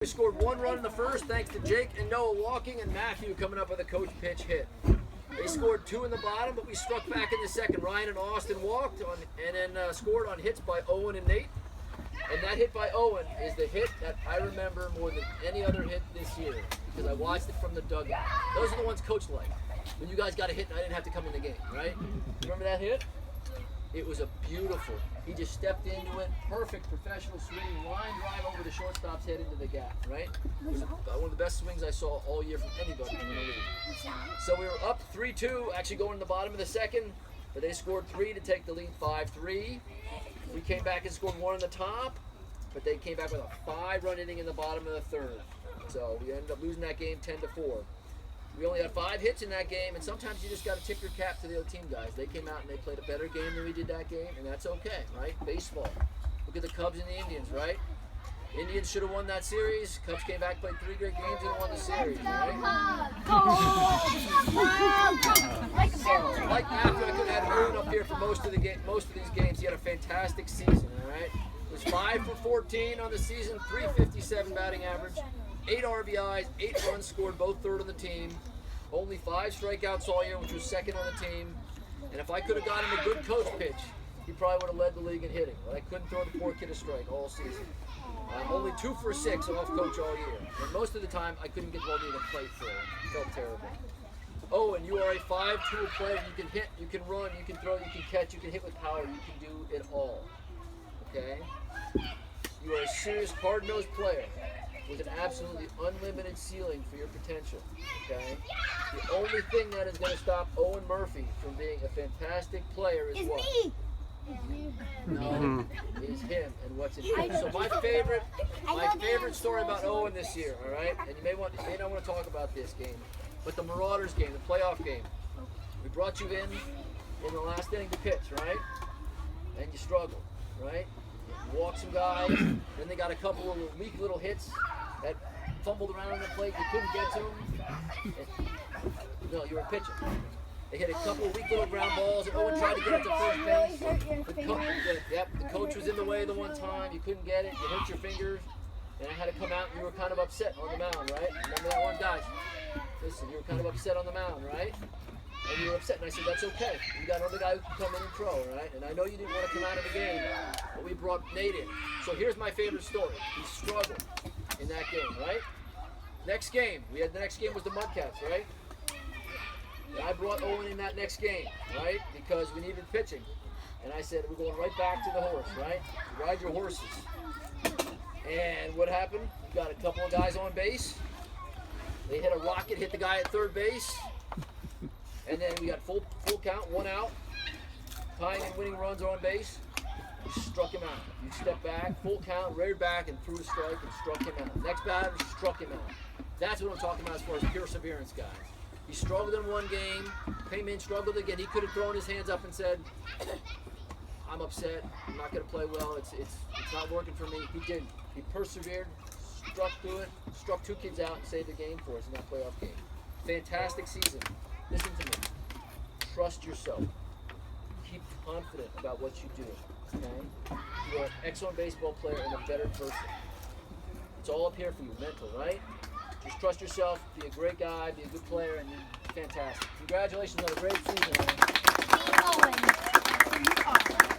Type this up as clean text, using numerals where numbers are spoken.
We scored 1 run in the first thanks to Jake and Noah walking and Matthew coming up with a coach pitch hit. They scored 2 in the bottom, but we struck back in the second. Ryan and Austin walked on, and then scored on hits by Owen and Nate. And that hit by Owen is the hit that I remember more than any other hit this year because I watched it from the dugout. Those are the ones Coach liked. When you guys got a hit and I didn't have to come in the game, right? Remember that hit? It was a beautiful. He just stepped into it. Perfect professional swing, line drive over the shortstop's head into the gap, right? It was one of the best swings I saw all year from anybody in the league. So we were up 3-2, actually going in the bottom of the second, but they scored 3 to take the lead 5-3. We came back and scored 1 on the top, but they came back with a 5-run inning in the bottom of the third. So we ended up losing that game 10-4. We only had 5 hits in that game, and sometimes you just got to tip your cap to the other team guys. They came out and they played a better game than we did that game, and that's okay, right? Baseball. Look at the Cubs and the Indians, right? Indians should have won that series. Cubs came back, played 3 great games, and won the series, right? So, like Matthew, I could have had Owen up here for most of these games. He had a fantastic season, all right? It was 5 for 14 on the season, 357 batting average. 8 RBIs, 8 runs scored, both third on the team. Only 5 strikeouts all year, which was second on the team. And if I could have got him a good coach pitch, he probably would have led the league in hitting. But I couldn't throw the poor kid a strike all season. Only 2 for 6 off coach all year. And most of the time, I couldn't get the ball near the plate for him. It felt terrible. Oh, and you are a 5-tool player. You can hit, you can run, you can throw, you can catch, you can hit with power. You can do it all. Okay? You are a serious, hard-nosed player with an absolutely unlimited ceiling for your potential, okay? The only thing that is going to stop Owen Murphy from being a fantastic player is what? No, is him and what's in him. So my favorite story about Owen this year, all right? And you may not want to talk about this game, but the Marauders game, the playoff game. We brought you in the last inning to pitch, right? And you struggled, right? Walked some guys, then they got a couple of weak little hits that fumbled around on the plate. You couldn't get to them. No, you were pitching. They hit a couple of weak little ground balls, and Owen tried to get it to first base. The coach was in the way the one time. You couldn't get it. You hurt your fingers, and I had to come out, and you were kind of upset on the mound, right? Remember that one, guys? Listen, you were kind of upset on the mound, right? And you were upset, and I said, that's okay. You got another guy who can come in and throw, right? And I know you didn't want to come out of the game, but we brought Nate in. So here's my favorite story. He struggled in that game, right? Next game, the next game was the Mudcats, right? And I brought Owen in that next game, right? Because we needed pitching. And I said, we're going right back to the horse, right? Ride your horses. And what happened? We got a couple of guys on base. They hit a rocket, hit the guy at third base. And then we got full count, 1 out. Tying and winning runs are on base. We struck him out. You step back, full count, reared back, and threw a strike and struck him out. Next batter struck him out. That's what I'm talking about as far as perseverance, guys. He struggled in one game, came in, struggled again. He could have thrown his hands up and said, I'm upset, I'm not going to play well, it's not working for me. He didn't. He persevered, struck through it, struck 2 kids out, and saved the game for us in that playoff game. Fantastic season. Listen to me. Trust yourself. Keep confident about what you do. Okay? You're an excellent baseball player and a better person. It's all up here for you, mental, right? Just trust yourself, be a great guy, be a good player, and you're fantastic. Congratulations on a great season, man.